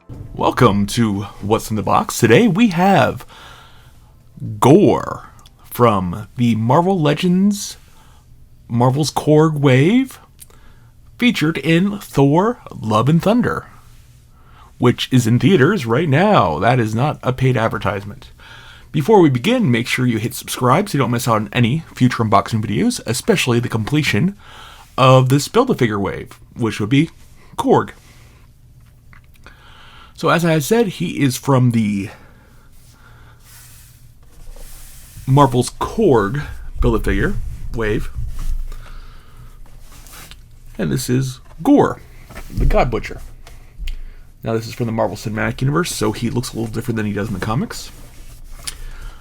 Welcome to What's in the Box. Today we have Gorr from the Marvel Legends Marvel's KORG wave, featured in Thor Love and Thunder, which is in theaters right now. That is not a paid advertisement. Before we begin, make sure you hit subscribe so you don't miss out on any future unboxing videos, especially the completion of this Build-A-Figure wave, which would be KORG. So as I said, he is from the Marvel's KORG Build-A-Figure wave. And this is Gorr, the God Butcher. Now this is from the Marvel Cinematic Universe, so he looks a little different than he does in the comics.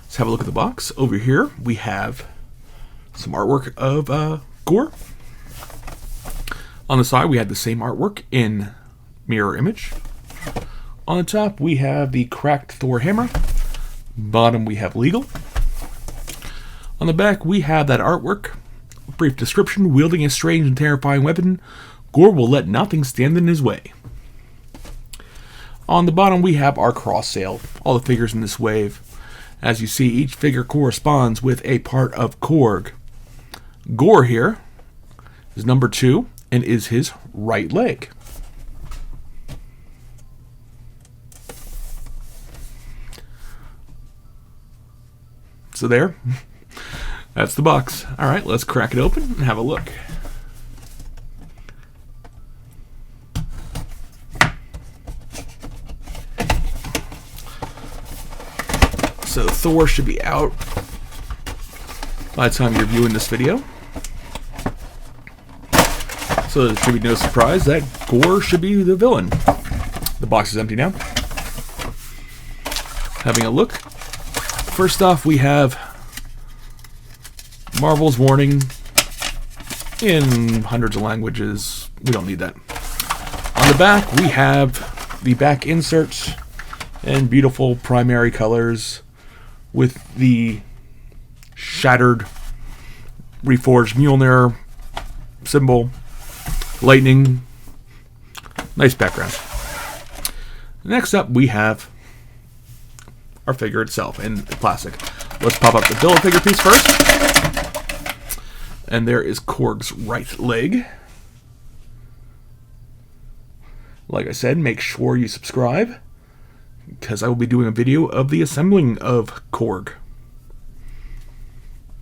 Let's have a look at the box. Over here we have some artwork of Gorr. On the side we have the same artwork in mirror image. On the top, we have the cracked Thor hammer. Bottom, we have legal. On the back, we have that artwork. Brief description: wielding a strange and terrifying weapon, Gorr will let nothing stand in his way. On the bottom, we have our cross sale, all the figures in this wave. As you see, each figure corresponds with a part of KORG. Gorr here is number 2 and is his right leg. So there, that's the box. All right, let's crack it open and have a look. So Thor should be out by the time you're viewing this video. So there should be no surprise that Gorr should be the villain. The box is empty now. Having a look. First off, we have Marvel's warning in hundreds of languages. We don't need that. On the back, we have the back inserts and beautiful primary colors with the shattered, reforged Mjolnir symbol, lightning. Nice background. Next up, we have our figure itself in plastic. Let's pop up the Build-A-Figure piece first. And there is KORG's right leg. Like I said, make sure you subscribe, because I will be doing a video of the assembling of KORG.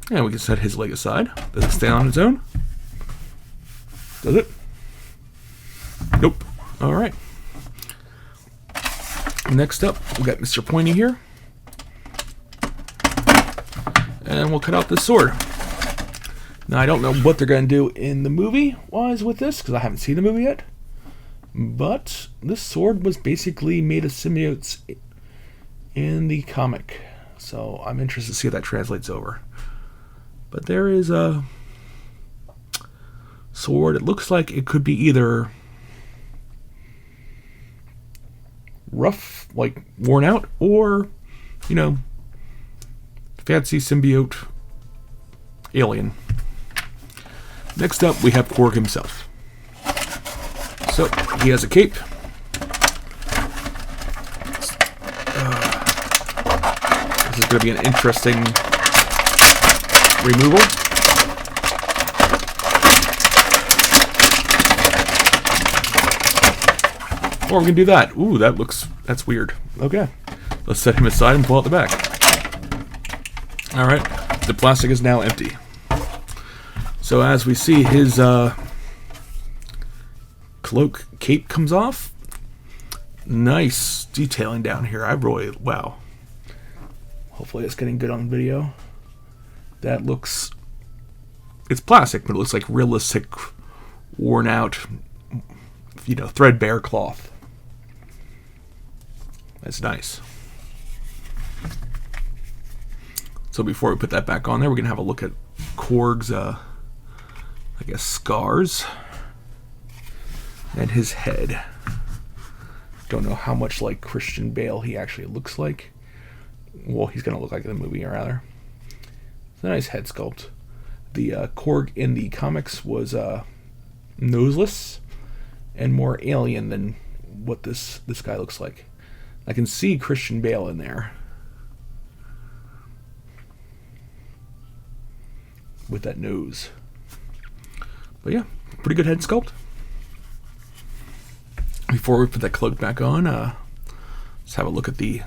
And we can set his leg aside. Does it stand on its own? Does it? Nope. Alright. Next up, we got Mr. Pointy here. And we'll cut out this sword. Now, I don't know what they're going to do in the movie-wise with this, because I haven't seen the movie yet. But this sword was basically made of symbiotes in the comic. So I'm interested to see if that translates over. But there is a sword. It looks like it could be either rough, like worn out, or, you know, fancy symbiote alien. Next up, we have KORG himself. So, he has a cape. This is going to be an interesting removal. Or we can do that. Ooh, that's weird. Okay. Let's set him aside and pull out the back. Alright, the plastic is now empty. So as we see, his cloak cape comes off. Nice detailing down here. Wow. Hopefully it's getting good on video. That looks, it's plastic, but it looks like realistic, worn out, you know, threadbare cloth. That's nice. So before we put that back on there, we're going to have a look at KORG's, I guess, scars and his head. Don't know how much like Christian Bale he actually looks like. Well, he's going to look like in the movie, rather. It's a nice head sculpt. The KORG in the comics was noseless and more alien than what this guy looks like. I can see Christian Bale in there with that nose. But yeah, pretty good head sculpt. Before we put that cloak back on, let's have a look at the...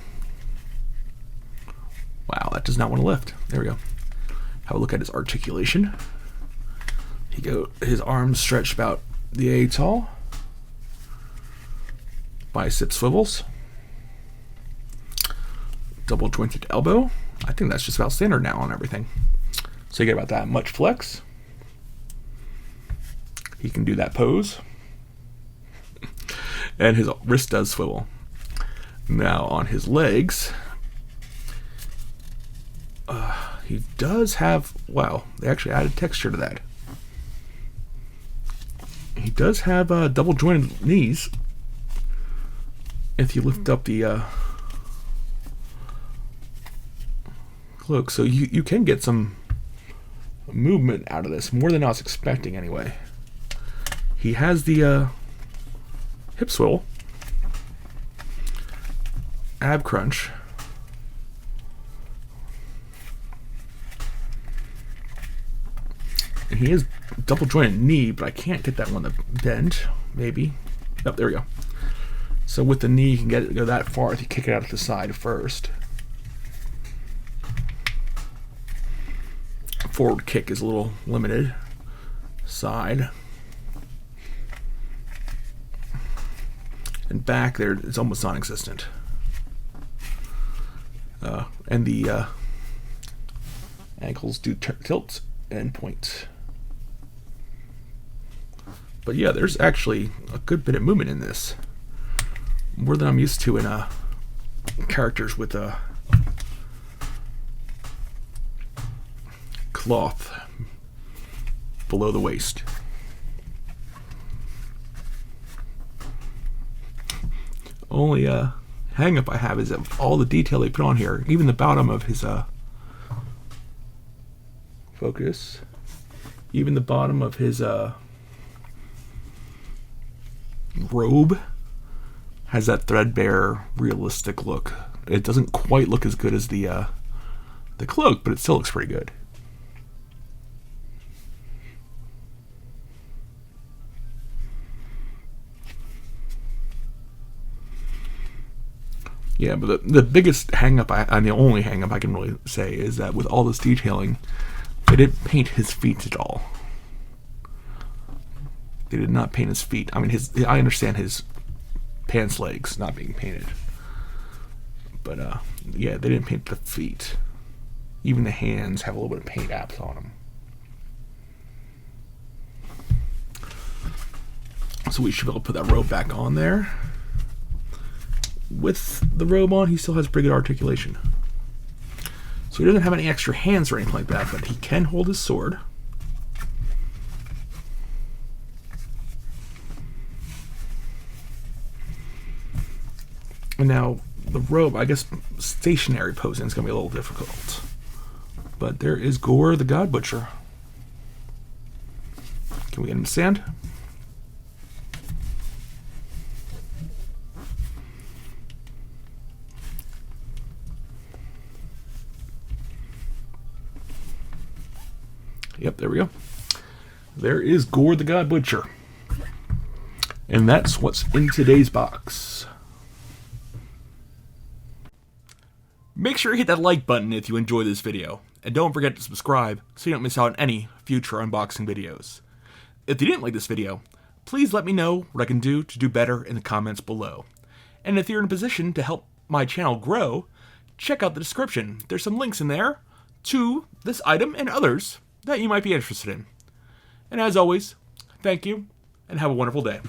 Wow, that does not want to lift. There we go. Have a look at his articulation. His arms stretch about the A tall. Bicep swivels. Double jointed elbow. I think that's just about standard now on everything. So you get about that much flex. He can do that pose. And his wrist does swivel. Now on his legs, he does have, wow, they actually added texture to that. He does have double jointed knees. If you lift up the cloak, so you can get some movement out of this, more than I was expecting anyway. He has the hip swivel, ab crunch, and he is double jointed knee, but I can't get that one to bend. Maybe. Oh, there we go. So with the knee, you can get it to go that far if you kick it out to the side first. Forward kick is a little limited. Side. And back there, it's almost non-existent. And the ankles do tilt and point. But yeah, there's actually a good bit of movement in this. More than I'm used to in characters with a cloth below the waist. Only hang up I have is of all the detail they put on here. Even the bottom of his focus. Even the bottom of his robe has that threadbare, realistic look. It doesn't quite look as good as the cloak, but it still looks pretty good. Yeah, but the biggest hang-up, and the only hang-up I can really say, is that with all this detailing, they didn't paint his feet at all. They did not paint his feet. I mean, I understand his pants legs not being painted. But, yeah, they didn't paint the feet. Even the hands have a little bit of paint apps on them. So we should be able to put that robe back on there. With the robe on, he still has pretty good articulation. So he doesn't have any extra hands or anything like that, but he can hold his sword. And now, the robe, I guess stationary posing is going to be a little difficult. But there is Gorr the God Butcher. Can we get him to stand? Yep, there we go. There is Gorr the God Butcher. And that's what's in today's box. Make sure you hit that like button if you enjoy this video. And don't forget to subscribe so you don't miss out on any future unboxing videos. If you didn't like this video, please let me know what I can do to do better in the comments below. And if you're in a position to help my channel grow, check out the description. There's some links in there to this item and others that you might be interested in. And as always, thank you, and have a wonderful day.